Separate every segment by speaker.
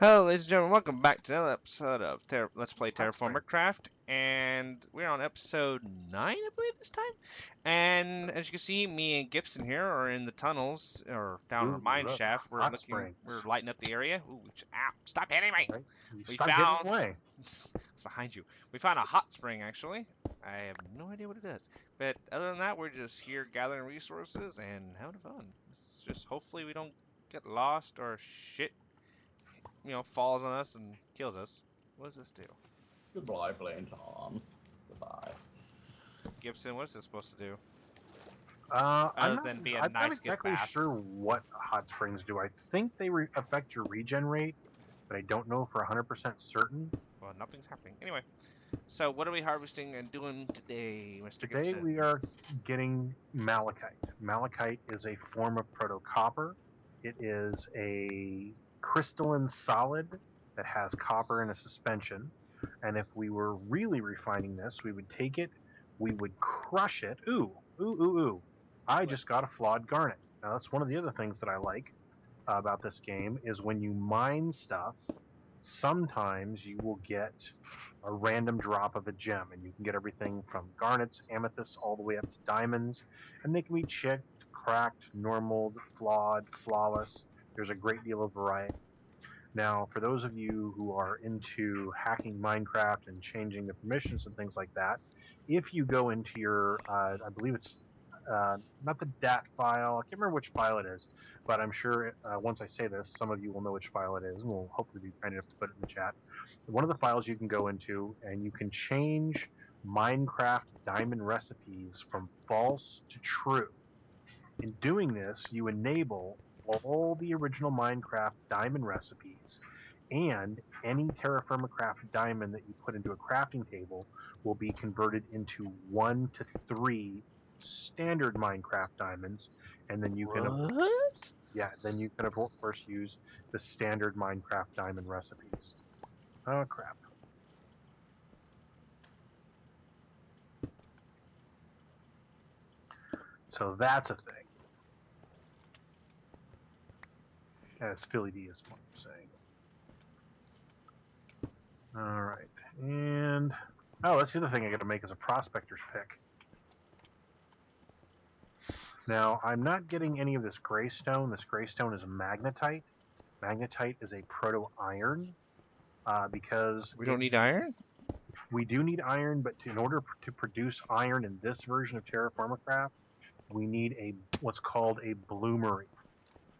Speaker 1: Hello, ladies and gentlemen. Welcome back to another episode of Let's Play
Speaker 2: Hot spring.
Speaker 1: TerraFirmaCraft, and we're on episode 9, I believe, this time. And as you can see, me and Gibson here are in the tunnels, or down in our mine
Speaker 2: Look,
Speaker 1: shaft. We're
Speaker 2: hot
Speaker 1: looking,
Speaker 2: springs.
Speaker 1: we're lighting up the area. Ooh, ow, stop hitting me!
Speaker 2: Right? You
Speaker 1: We
Speaker 2: stop getting
Speaker 1: found,
Speaker 2: away.
Speaker 1: it's behind you. We found a hot spring, actually. I have no idea what it does. But other than that, we're just here gathering resources and having fun. It's just hopefully we don't get lost or shit falls on us and kills us. What does this do?
Speaker 3: Goodbye, Plain Tom. Goodbye.
Speaker 1: Gibson, what is this supposed to do?
Speaker 2: I'm
Speaker 1: nice
Speaker 2: not exactly
Speaker 1: bath.
Speaker 2: sure what hot springs do. I think they affect your regen rate, but I don't know for 100% certain.
Speaker 1: Well, nothing's happening. Anyway, so what are we harvesting and doing today, Mr.
Speaker 2: Today
Speaker 1: Gibson?
Speaker 2: we are getting malachite. Malachite is a form of proto-copper. It is a crystalline solid that has copper in a suspension. And if we were really refining this, we would take it, we would crush it. Ooh. I just got a flawed garnet. Now, that's one of the other things that I like about this game is when you mine stuff, sometimes you will get a random drop of a gem, and you can get everything from garnets, amethysts, all the way up to diamonds, and they can be chipped, cracked, normaled, flawed, flawless. There's a great deal of variety. Now, for those of you who are into hacking Minecraft and changing the permissions and things like that, if you go into your, I believe it's not the DAT file, I can't remember which file it is, but I'm sure once I say this, some of you will know which file it is, and we'll hopefully be kind enough to put it in the chat. One of the files you can go into, and you can change Minecraft diamond recipes from false to true. In doing this, you enable all the original Minecraft diamond recipes, and any TerraFirmaCraft diamond that you put into a crafting table will be converted into 1 to 3 standard Minecraft diamonds, and then you can then you can of course use the standard Minecraft diamond recipes. Oh crap. So that's a thing. As Philly D is what I'm saying. Alright. And that's the other thing I gotta make is a prospector's pick. Now, I'm not getting any of this gray stone. This gray stone is magnetite. Magnetite is a proto-iron because...
Speaker 1: We don't need iron?
Speaker 2: We do need iron, but in order to produce iron in this version of TerraFirmaCraft, we need what's called a bloomery.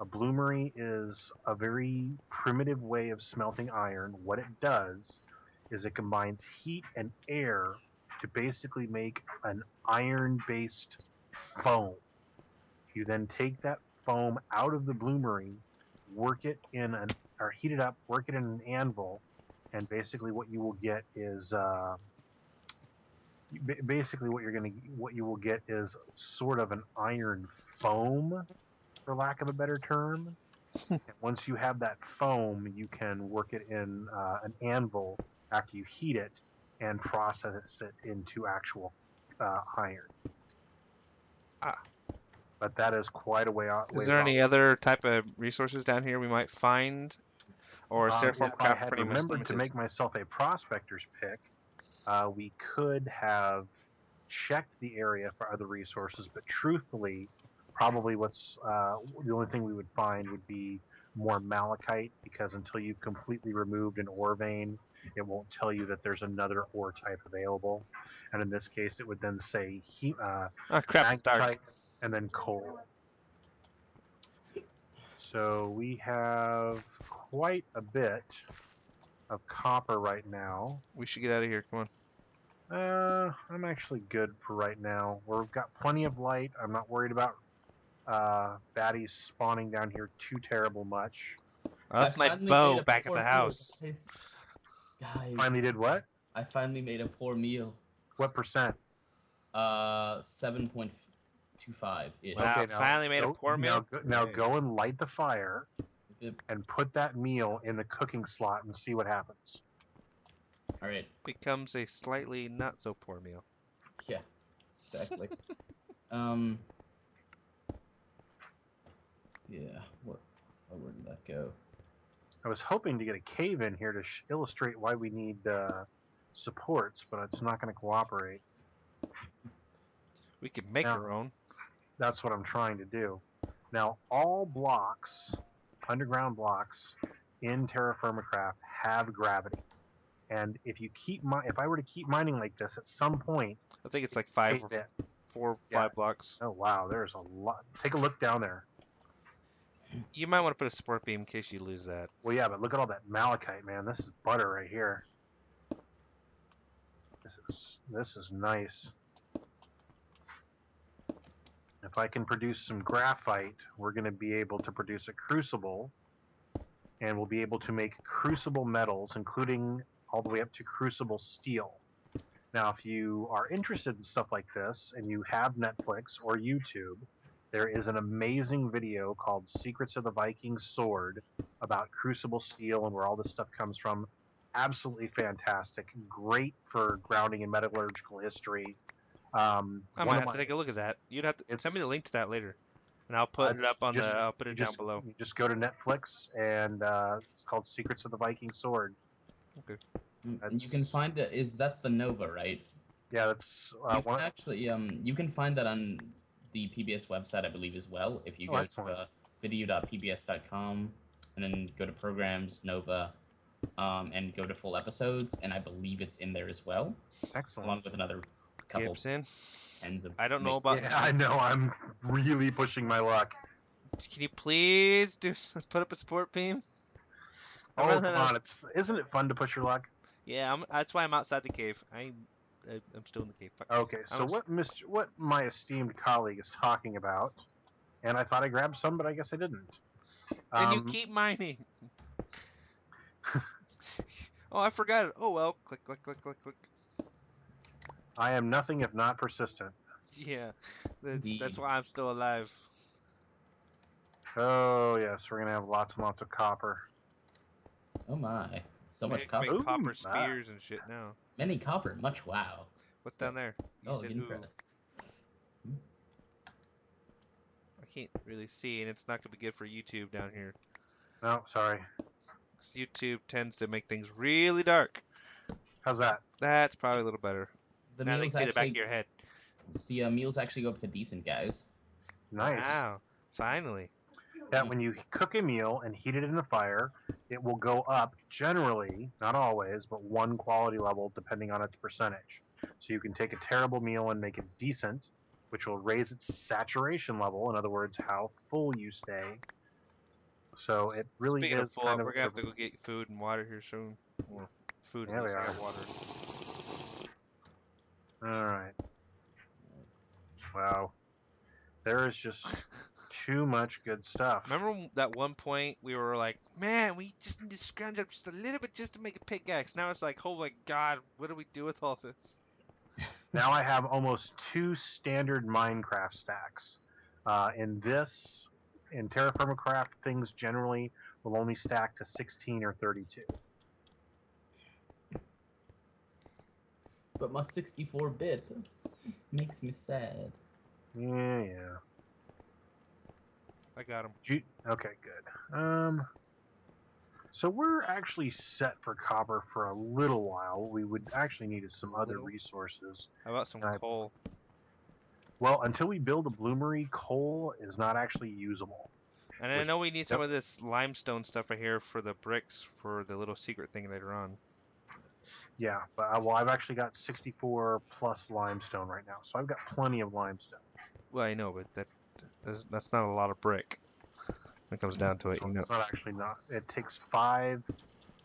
Speaker 2: A bloomery is a very primitive way of smelting iron. What it does is it combines heat and air to basically make an iron-based foam. You then take that foam out of the bloomery, heat it up, work it in an anvil, and basically what you will get is what you will get is sort of an iron foam, for lack of a better term. And once you have that foam, you can work it in an anvil after you heat it and process it into actual iron. But that is quite a way out.
Speaker 1: Is there any other type of resources down here we might find? Or is TerraFirmaCraft
Speaker 2: if I had
Speaker 1: pretty much
Speaker 2: remembered
Speaker 1: limited?
Speaker 2: to make myself a prospector's pick, we could have checked the area for other resources, but truthfully, probably the only thing we would find would be more malachite, because until you've completely removed an ore vein, it won't tell you that there's another ore type available. And in this case, it would then say magnetite and then coal. So we have quite a bit of copper right now.
Speaker 1: We should get out of here. Come on.
Speaker 2: I'm actually good for right now. We've got plenty of light. I'm not worried about baddies spawning down here too terrible much.
Speaker 1: That's my bow back at the house.
Speaker 3: Guys.
Speaker 2: Finally did what?
Speaker 3: I finally made a poor meal.
Speaker 2: What percent?
Speaker 3: 7.25 ish.
Speaker 1: Wow,
Speaker 2: Okay,
Speaker 1: finally made a poor meal.
Speaker 2: Now go and light the fire and put that meal in the cooking slot and see what happens.
Speaker 3: All right.
Speaker 1: Becomes a slightly not so poor meal.
Speaker 3: Yeah, exactly. Yeah. Where did that go?
Speaker 2: I was hoping to get a cave in here to illustrate why we need supports, but it's not going to cooperate.
Speaker 1: We could make
Speaker 2: Now,
Speaker 1: our own.
Speaker 2: that's what I'm trying to do. Now, all blocks, underground blocks in TerraFirmaCraft have gravity. And if I were to keep mining like this, at some point,
Speaker 1: I think it's like
Speaker 2: cave in.
Speaker 1: 4,
Speaker 2: Yeah.
Speaker 1: 5 blocks.
Speaker 2: Oh wow, there's a lot. Take a look down there.
Speaker 1: You might want to put a support beam in case you lose that.
Speaker 2: Well, yeah, but look at all that malachite, man. This is butter right here. This is nice. If I can produce some graphite, we're going to be able to produce a crucible, and we'll be able to make crucible metals, including all the way up to crucible steel. Now, if you are interested in stuff like this, and you have Netflix or YouTube, there is an amazing video called Secrets of the Viking Sword about crucible steel and where all this stuff comes from. Absolutely fantastic. Great for grounding in metallurgical history.
Speaker 1: I might have to take a look at that. You'd have to send me the link to that later, and I'll put it up on I'll put it down below.
Speaker 2: You just go to Netflix, and it's called Secrets of the Viking Sword.
Speaker 1: Okay.
Speaker 3: You can find it. That's the Nova, right?
Speaker 2: Yeah, that's
Speaker 3: you can actually you can find that on the PBS website, I believe, as well. If you go to video.pbs.com and then go to programs, Nova, and go to full episodes, and I believe it's in there as well.
Speaker 2: Excellent.
Speaker 3: Along with another couple
Speaker 1: Gibson.
Speaker 3: tens of.
Speaker 1: I don't know about.
Speaker 2: Yeah, I know. I'm really pushing my luck.
Speaker 1: Can you please put up a support beam?
Speaker 2: Oh, come on! Isn't it fun to push your luck?
Speaker 1: Yeah, that's why I'm outside the cave. I'm still in the cave. Fuck.
Speaker 2: Okay, so what my esteemed colleague is talking about, and I thought I grabbed some, but I guess I didn't.
Speaker 1: And you keep mining. Oh, I forgot it. Oh well. Click, click, click, click, click.
Speaker 2: I am nothing if not persistent.
Speaker 1: Yeah, that's why I'm still alive.
Speaker 2: Oh yes, we're gonna have lots and lots of copper.
Speaker 3: Oh my, so much copper.
Speaker 1: Make copper spears and shit now.
Speaker 3: Many copper, much wow.
Speaker 1: What's down there?
Speaker 3: Oh, interest.
Speaker 1: I can't really see, and it's not gonna be good for YouTube down here.
Speaker 2: No, sorry.
Speaker 1: YouTube tends to make things really dark.
Speaker 2: How's that?
Speaker 1: That's probably a little better.
Speaker 3: The
Speaker 1: now
Speaker 3: meals
Speaker 1: get it back of your head.
Speaker 3: The meals actually go up to decent, guys.
Speaker 2: Nice.
Speaker 1: Wow, finally.
Speaker 2: That when you cook a meal and heat it in the fire, it will go up generally, not always, but one quality level depending on its percentage. So you can take a terrible meal and make it decent, which will raise its saturation level. In other words, how full you stay. So it really
Speaker 1: Speaking
Speaker 2: is
Speaker 1: of full,
Speaker 2: kind of
Speaker 1: we're gonna have to go get food and water here soon. Well, food and water.
Speaker 2: All right. Wow. There is just too much good stuff.
Speaker 1: Remember that one point we were like, man, we just need to scrounge up just a little bit just to make a pickaxe. Now it's like, oh my god, what do we do with all this?
Speaker 2: Now I have almost 2 standard Minecraft stacks. In TerraFirmaCraft, things generally will only stack to 16 or 32.
Speaker 3: But my 64-bit makes me sad.
Speaker 2: Yeah.
Speaker 1: I got him.
Speaker 2: Okay, good. So we're actually set for copper for a little while. We would actually need some other resources.
Speaker 1: How about some coal?
Speaker 2: Well, until we build a bloomery, coal is not actually usable.
Speaker 1: And I know we need some of this limestone stuff right here for the bricks for the little secret thing later on.
Speaker 2: Yeah, but I've actually got 64 plus limestone right now, so I've got plenty of limestone.
Speaker 1: Well, I know, but that's not a lot of brick. When it comes down to it,
Speaker 2: so it's not actually not. It takes 5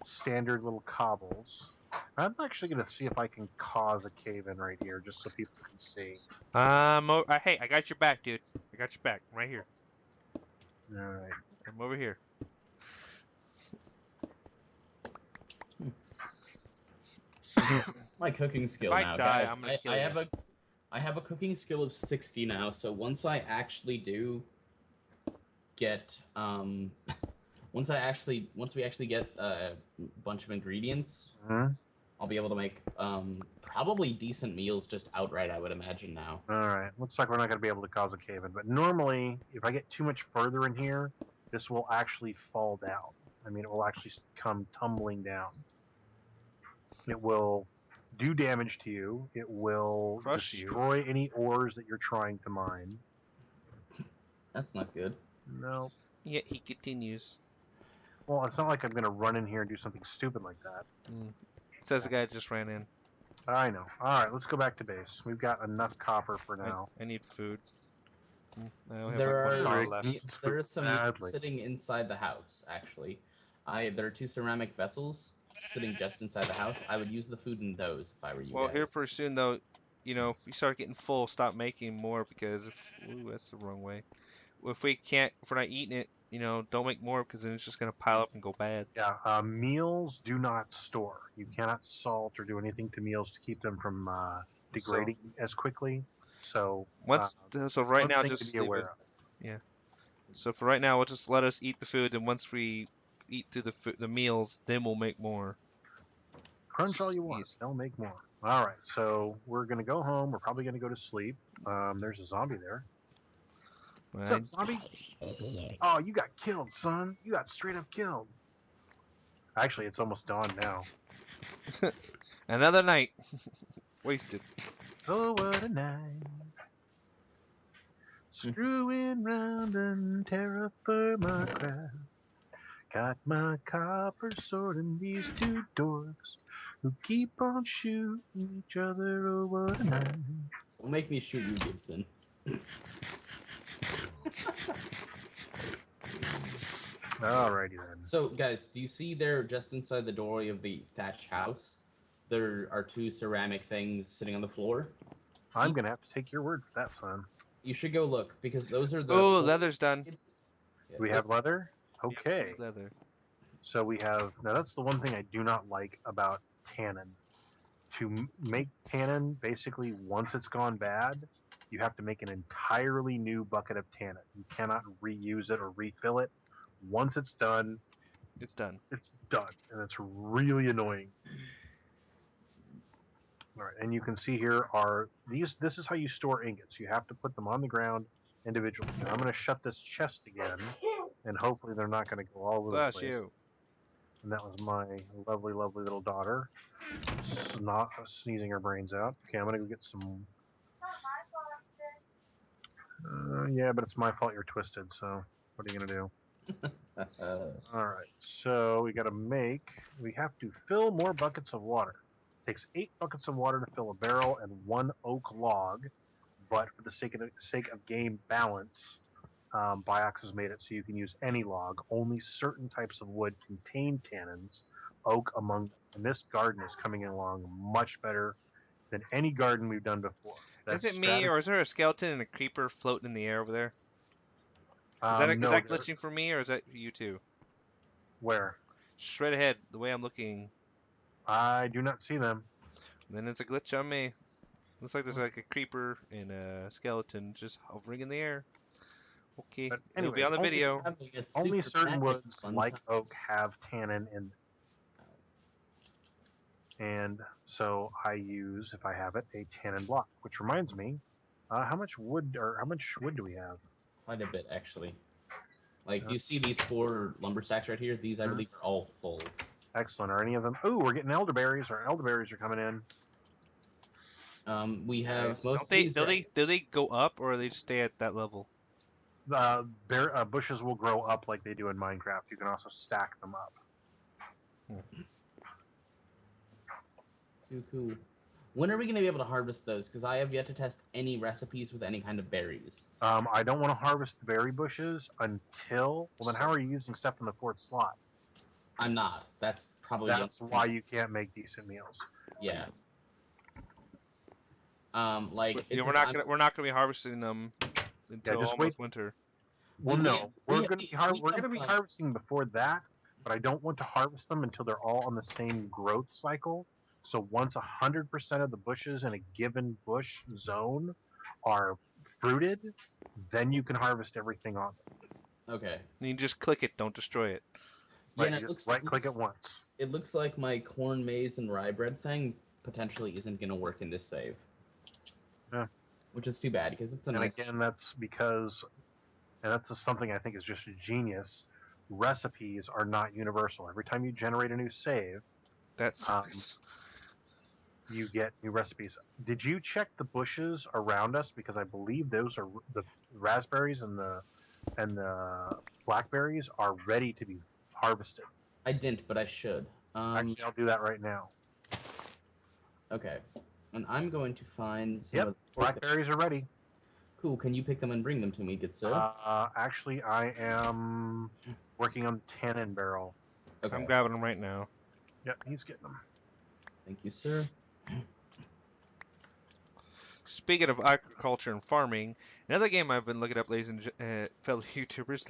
Speaker 2: standard little cobbles. I'm actually going to see if I can cause a cave in right here, just so people can see.
Speaker 1: Hey, I got your back, dude. I got your back, right here.
Speaker 2: All right.
Speaker 1: I'm over here.
Speaker 3: My cooking skill now, guys. I have a cooking skill of 60 now. So once I actually do get once we actually get a bunch of ingredients, I'll be able to make probably decent meals just outright, I would imagine now.
Speaker 2: All right. Looks like we're not going to be able to cause a cave in, but normally if I get too much further in here, this will actually fall down. I mean, it will actually come tumbling down. It will do damage to you. It will destroy any ores that you're trying to mine.
Speaker 3: That's not good.
Speaker 2: No.
Speaker 1: Yet he continues.
Speaker 2: Well, it's not like I'm going to run in here and do something stupid like that.
Speaker 1: Says the guy just ran in.
Speaker 2: I know. All right, let's go back to base. We've got enough copper for now.
Speaker 1: I need food.
Speaker 3: There are some sitting inside the house, actually. There are 2 ceramic vessels sitting just inside the house. I would use the food in those if I were you guys.
Speaker 1: Well, here pretty soon, though, you know, if you start getting full, stop making more because ooh, that's the wrong way. If we're not eating it, you know, don't make more because then it's just going to pile up and go bad.
Speaker 2: Yeah, meals do not store. You cannot salt or do anything to meals to keep them from degrading as quickly. So
Speaker 1: right now, just
Speaker 2: be aware of.
Speaker 1: Yeah. So for right now, we'll just let us eat the food, and once we eat through the meals, then we'll make more.
Speaker 2: Crunch all you want. They'll make more. All right, so we're gonna go home. We're probably gonna go to sleep. There's a zombie there. What's up, zombie? Oh, you got killed, son. You got straight up killed. Actually, it's almost dawn now.
Speaker 1: Another night wasted.
Speaker 2: Oh, what a night. Screwing round in TerraFirmaCraft. Got my copper sword and these 2 dorks who keep on shooting each other. Oh, what a night.
Speaker 3: Don't make me shoot you, Gibson.
Speaker 2: Alrighty then.
Speaker 3: So, guys, do you see there, just inside the doorway of the thatched house, there are 2 ceramic things sitting on the floor?
Speaker 2: I'm gonna have to take your word for that, son.
Speaker 3: You should go look, because those are the...
Speaker 1: Oh, leather's done.
Speaker 2: We have leather? Okay.
Speaker 1: Yeah, leather.
Speaker 2: So we have... Now, that's the one thing I do not like about tannin. To make tannin, basically, once it's gone bad, you have to make an entirely new bucket of tannin. You cannot reuse it or refill it. Once it's done...
Speaker 1: It's done.
Speaker 2: It's done. And it's really annoying. All right, and you can see here are these. This is how you store ingots. You have to put them on the ground individually. Now I'm going to shut this chest again, and hopefully they're not going to go all over the place.
Speaker 1: You.
Speaker 2: And that was my lovely, lovely little daughter, sneezing her brains out. Okay, I'm going to go get some. Yeah, but it's my fault you're twisted. So what are you going to do? All right, so we got to make. We have to fill more buckets of water. Takes 8 buckets of water to fill a barrel and 1 oak log, but for the sake of game balance, Biox has made it so you can use any log. Only certain types of wood contain tannins, oak among them. And this garden is coming along much better than any garden we've done before.
Speaker 1: Is it me, or is there a skeleton and a creeper floating in the air over there? Is that glitching for me, or is that you too?
Speaker 2: Where?
Speaker 1: Straight ahead, the way I'm looking.
Speaker 2: I do not see them.
Speaker 1: Then it's a glitch on me. Looks like there's like a creeper and a skeleton just hovering in the air. Okay, anyway, it'll be on the video.
Speaker 2: Only certain woods, like oak, have tannin in them. And so I use, if I have it, a tannin block. Which reminds me, how much wood do we have?
Speaker 3: Quite a bit, actually. Like, do you see these 4 lumber stacks right here? These, I believe, are all full.
Speaker 2: Excellent. Are any of them? Ooh, we're getting elderberries. Our elderberries are coming in.
Speaker 3: We have
Speaker 1: most of these. Do they go up, or they stay at that level?
Speaker 2: Bushes will grow up like they do in Minecraft. You can also stack them up.
Speaker 3: Too cool. When are we going to be able to harvest those? Because I have yet to test any recipes with any kind of berries.
Speaker 2: I don't want to harvest the berry bushes until... Well, then how are you using stuff in the 4th slot?
Speaker 3: I'm not. That's probably...
Speaker 2: That's why you can't make decent meals.
Speaker 3: Yeah. We're
Speaker 1: not gonna be harvesting them until almost winter.
Speaker 2: Well, no, we're gonna be harvesting before that, but I don't want to harvest them until they're all on the same growth cycle. So once 100% of the bushes in a given bush zone are fruited, then you can harvest everything on them.
Speaker 3: Okay.
Speaker 1: And you just click it, don't destroy it.
Speaker 2: Right, yeah, just right-click it once.
Speaker 3: It looks like my corn, maize, and rye bread thing potentially isn't going to work in this save.
Speaker 2: Yeah.
Speaker 3: Which is too bad, because it's a nice...
Speaker 2: And again, that's because... And that's just something I think is just genius. recipes are not universal. Every time you generate a new save,
Speaker 1: That sucks.
Speaker 2: You get new recipes. Did you check the bushes around us? Because I believe those are the raspberries and the blackberries are ready to be harvested.
Speaker 3: I didn't, but I should.
Speaker 2: Actually, I'll do that right now.
Speaker 3: Okay, and I'm going to find some.
Speaker 2: Yep, blackberries are ready.
Speaker 3: Cool. Can you pick them and bring them to me, good sir?
Speaker 2: Actually, I am working on tannin barrel.
Speaker 3: Okay.
Speaker 1: I'm grabbing them right now.
Speaker 2: Yep, he's getting them.
Speaker 3: Thank you, sir.
Speaker 1: Speaking of agriculture and farming, another game I've been looking up, ladies and fellow YouTubers,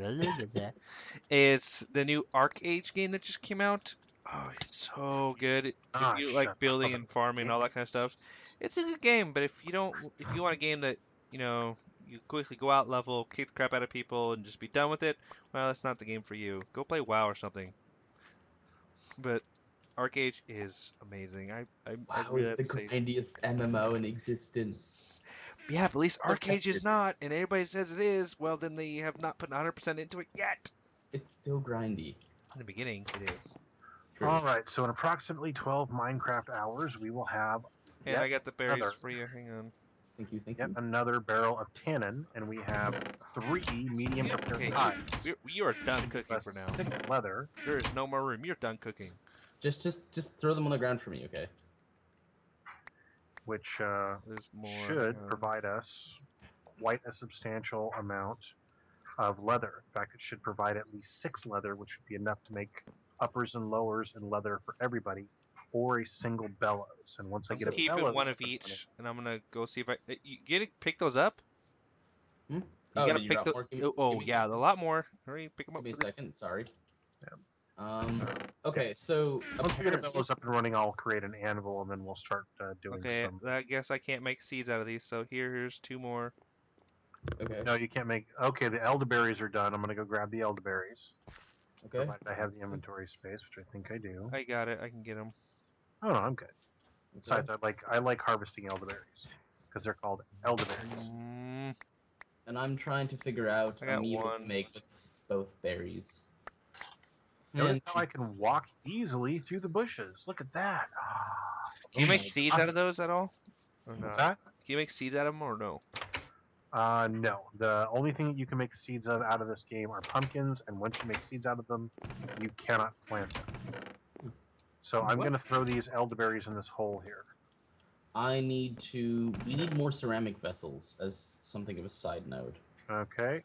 Speaker 1: is the new Arc Age game that just came out. Oh, it's so good. If you like building and farming and all that kind of stuff, it's a good game. But if you want a game that, you quickly go out level, kick the crap out of people, and just be done with it, well, that's not the game for you. Go play WoW or something. But Arc Age is amazing.
Speaker 3: WoW is the grindiest MMO in existence.
Speaker 1: Yeah, but at least Arc Age is not, and everybody says it is. Well, then they have not put 100% into it yet.
Speaker 3: It's still grindy.
Speaker 1: In the beginning, they did.
Speaker 2: All right, so in approximately 12 Minecraft hours, we will have.
Speaker 1: Yeah, I got the berries for you. Hang on.
Speaker 3: Thank you.
Speaker 2: Yet another barrel of tannin, and we have 3 medium prepared pies.
Speaker 1: We are done cooking for now.
Speaker 2: 6 leather.
Speaker 1: There is no more room. You're done cooking.
Speaker 3: Just throw them on the ground for me, okay?
Speaker 2: Which should provide us quite a substantial amount of leather. In fact, it should provide at least 6 leather, which would be enough to make uppers and lowers and leather for everybody, or a single bellows. And once I get a bellows,
Speaker 1: keep one of each, and I'm gonna go see if you get to pick those up.
Speaker 3: Hmm?
Speaker 1: You gotta pick the. Oh yeah, a lot more. Hurry, pick them up.
Speaker 3: Give me a second. Sorry.
Speaker 2: Yeah.
Speaker 3: Okay, so
Speaker 2: once we get a bellows up and running, I'll create an anvil, and then we'll start doing.
Speaker 1: Okay, I guess I can't make seeds out of these, so here's 2 more.
Speaker 3: Okay.
Speaker 2: No, you can't make. Okay, the elderberries are done. I'm gonna go grab the elderberries.
Speaker 3: Okay.
Speaker 2: Provided I have the inventory space, which I think I do.
Speaker 1: I got it. I can get them.
Speaker 2: Oh no, I'm good. Besides, I like harvesting elderberries because they're called elderberries.
Speaker 3: And I'm trying to figure out a meal to make with both berries.
Speaker 2: Notice how I can walk easily through the bushes. Look at that.
Speaker 1: Can you make seeds out of those at all? Or not?
Speaker 2: What's that?
Speaker 1: Can you make seeds out of them or no?
Speaker 2: No. The only thing that you can make seeds of out of this game are pumpkins, and once you make seeds out of them, you cannot plant them. So I'm going to throw these elderberries in this hole here.
Speaker 3: We need more ceramic vessels as something of a side note.
Speaker 2: Okay.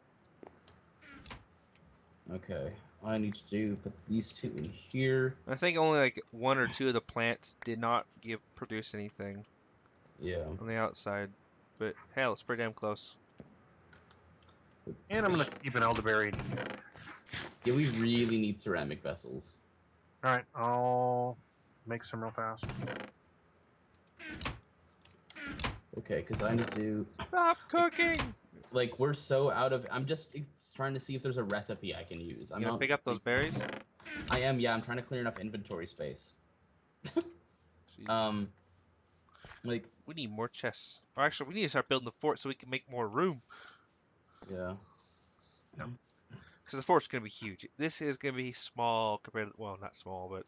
Speaker 3: Okay. I need to put these 2 in here.
Speaker 1: I think only like 1 or 2 of the plants did not produce anything.
Speaker 3: Yeah.
Speaker 1: On the outside. But hell, it's pretty damn close.
Speaker 2: And I'm going to keep an elderberry in here.
Speaker 3: Yeah, we really need ceramic vessels.
Speaker 2: Alright, I'll make some real fast.
Speaker 3: Okay, because I need to...
Speaker 1: Stop cooking!
Speaker 3: Like, we're so out of... I'm just trying to see if there's a recipe I can use.
Speaker 1: I'm gonna pick up those berries?
Speaker 3: I am, yeah. I'm trying to clear enough inventory space. Like...
Speaker 1: We need more chests. Or actually, we need to start building the fort so we can make more room.
Speaker 3: Yeah.
Speaker 1: Because the fort's going to be huge. This is going to be small compared to... Well, not small, but...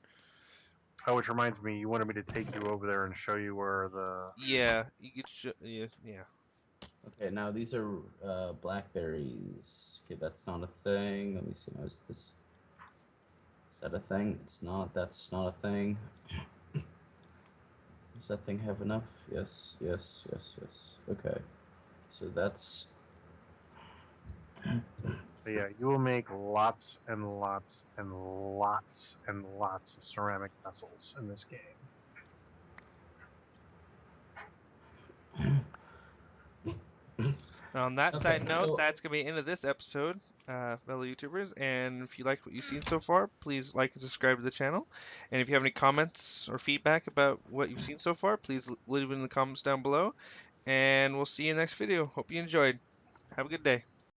Speaker 2: Oh, which reminds me, you wanted me to take you over there and show you where the...
Speaker 1: Yeah, you could yeah.
Speaker 3: Okay, now these are blackberries. Okay, that's not a thing. Let me see. Now, is that a thing? It's not. That's not a thing. Does that thing have enough? Yes, yes, yes, yes. Okay. So that's...
Speaker 2: So yeah, you will make lots and lots and lots and lots of ceramic vessels in this game.
Speaker 1: On that side note, that's going to be the end of this episode, fellow YouTubers. And if you liked what you've seen so far, please like and subscribe to the channel. And if you have any comments or feedback about what you've seen so far, please leave it in the comments down below. And we'll see you in the next video. Hope you enjoyed. Have a good day.